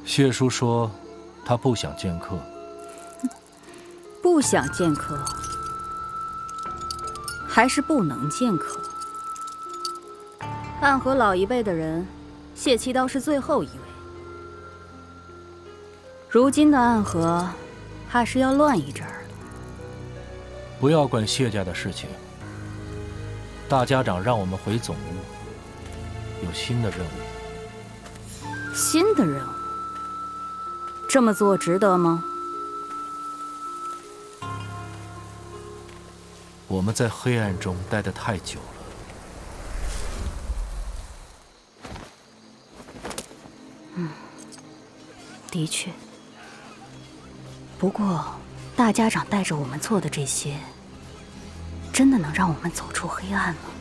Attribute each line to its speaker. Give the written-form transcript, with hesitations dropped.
Speaker 1: 谢叔说，他不想见客。
Speaker 2: 不想见客，还是不能见客？暗河老一辈的人，谢七刀是最后一位。如今的暗河，怕是要乱一阵儿了。
Speaker 1: 不要管谢家的事情。大家长让我们回总务，有新的任务。
Speaker 2: 新的任务，这么做值得吗？
Speaker 1: 我们在黑暗中待得太久了。
Speaker 2: 的确。不过，大家长带着我们做的这些，真的能让我们走出黑暗吗？